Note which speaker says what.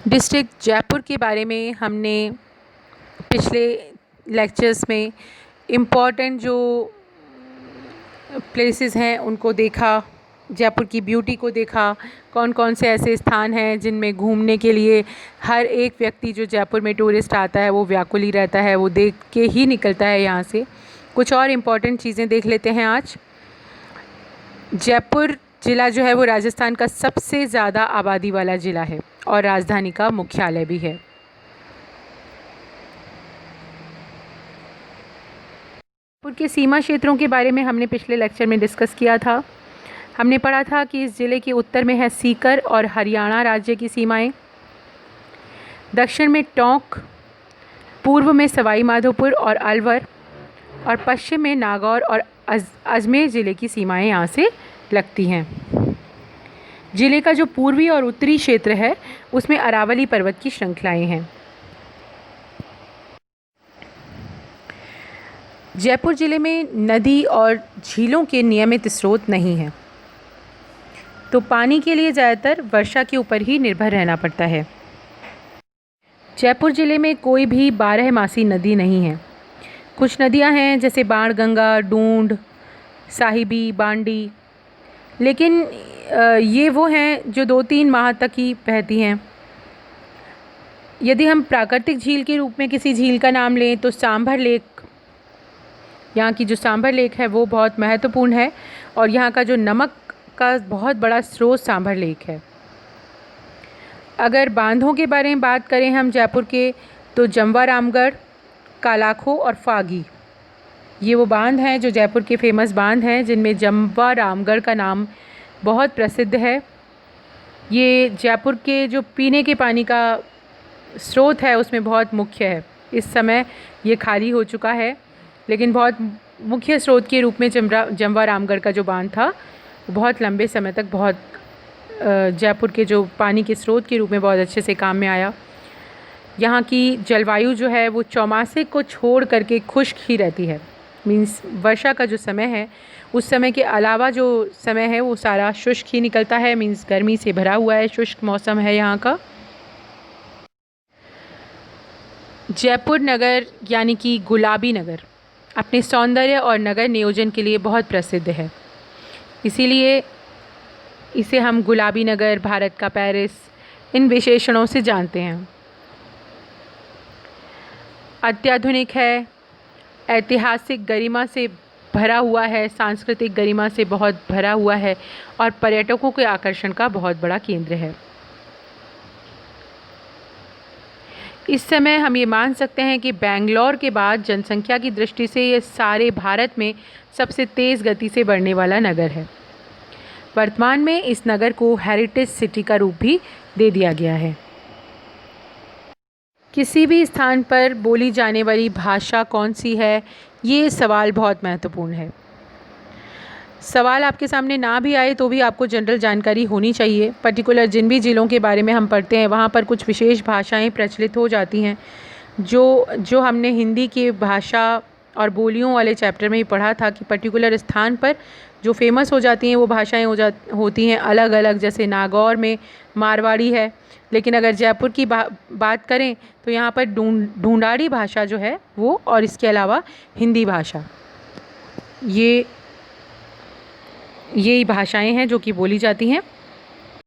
Speaker 1: District Jaipur के बारे में हमने पिछले लेक्चर्स में इम्पॉर्टेंट जो प्लेसेस हैं उनको देखा, जयपुर की ब्यूटी को देखा, कौन कौन से ऐसे स्थान हैं जिनमें घूमने के लिए हर एक व्यक्ति जो जयपुर में टूरिस्ट आता है वो व्याकुल ही रहता है, वो देख के ही निकलता है यहाँ से। कुछ और इम्पॉर्टेंट चीज़ें देख लेते हैं आज। जयपुर ज़िला जो है वो राजस्थान का सबसे ज़्यादा आबादी वाला ज़िला है और राजधानी का मुख्यालय भी है। जयपुर के सीमा क्षेत्रों के बारे में हमने पिछले लेक्चर में डिस्कस किया था। हमने पढ़ा था कि इस ज़िले के उत्तर में है सीकर और हरियाणा राज्य की सीमाएं, दक्षिण में टोंक, पूर्व में सवाई माधोपुर और अलवर और पश्चिम में नागौर और अजमेर ज़िले की सीमाएं यहाँ से लगती हैं। ज़िले का जो पूर्वी और उत्तरी क्षेत्र है उसमें अरावली पर्वत की श्रृंखलाएं हैं। जयपुर ज़िले में नदी और झीलों के नियमित स्रोत नहीं हैं, तो पानी के लिए ज़्यादातर वर्षा के ऊपर ही निर्भर रहना पड़ता है। जयपुर ज़िले में कोई भी 12मासी नदी नहीं है। कुछ नदियां हैं जैसे बाणगंगा, डूंड, साहिबी, बांडी, लेकिन ये वो हैं जो 2-3 माह तक ही बहती हैं। यदि हम प्राकृतिक झील के रूप में किसी झील का नाम लें तो सांभर लेक, यहाँ की जो सांभर लेक है वो बहुत महत्वपूर्ण है और यहाँ का जो नमक का बहुत बड़ा स्रोत सांभर लेक है। अगर बांधों के बारे में बात करें हम जयपुर के, तो जमवा रामगढ़, कालाखो और फागी, ये वो बांध हैं जो जयपुर के फेमस बांध हैं, जिनमें जमवा रामगढ़ का नाम बहुत प्रसिद्ध है। ये जयपुर के जो पीने के पानी का स्रोत है उसमें बहुत मुख्य है। इस समय ये खाली हो चुका है, लेकिन बहुत मुख्य स्रोत के रूप में जमवा रामगढ़ का जो बांध था बहुत लंबे समय तक बहुत जयपुर के जो पानी के स्रोत के रूप में बहुत अच्छे से काम में आया। यहाँ की जलवायु जो है वो चौमासिक को छोड़ करके खुश्क ही रहती है। मीन्स वर्षा का जो समय है उस समय के अलावा जो समय है वो सारा शुष्क ही निकलता है। मीन्स गर्मी से भरा हुआ है, शुष्क मौसम है यहाँ का। जयपुर नगर यानी कि गुलाबी नगर अपने सौंदर्य और नगर नियोजन के लिए बहुत प्रसिद्ध है, इसीलिए इसे हम गुलाबी नगर, भारत का पेरिस, इन विशेषणों से जानते हैं। अत्याधुनिक है, ऐतिहासिक गरिमा से भरा हुआ है, सांस्कृतिक गरिमा से बहुत भरा हुआ है और पर्यटकों के आकर्षण का बहुत बड़ा केंद्र है। इस समय हम ये मान सकते हैं कि बेंगलोर के बाद जनसंख्या की दृष्टि से ये सारे भारत में सबसे तेज़ गति से बढ़ने वाला नगर है। वर्तमान में इस नगर को हेरिटेज सिटी का रूप भी दे दिया गया है। किसी भी स्थान पर बोली जाने वाली भाषा कौन सी है, ये सवाल बहुत महत्वपूर्ण है। सवाल आपके सामने ना भी आए तो भी आपको जनरल जानकारी होनी चाहिए। पर्टिकुलर जिन भी ज़िलों के बारे में हम पढ़ते हैं वहाँ पर कुछ विशेष भाषाएं प्रचलित हो जाती हैं, जो हमने हिंदी की भाषा और बोलियों वाले चैप्टर में ही पढ़ा था कि पर्टिकुलर स्थान पर जो फेमस हो जाती हैं वो भाषाएं होती हैं अलग अलग। जैसे नागौर में मारवाड़ी है, लेकिन अगर जयपुर की बात करें तो यहाँ पर ढूंढाड़ी भाषा जो है वो, और इसके अलावा हिंदी भाषा, यही भाषाएं हैं जो कि बोली जाती हैं।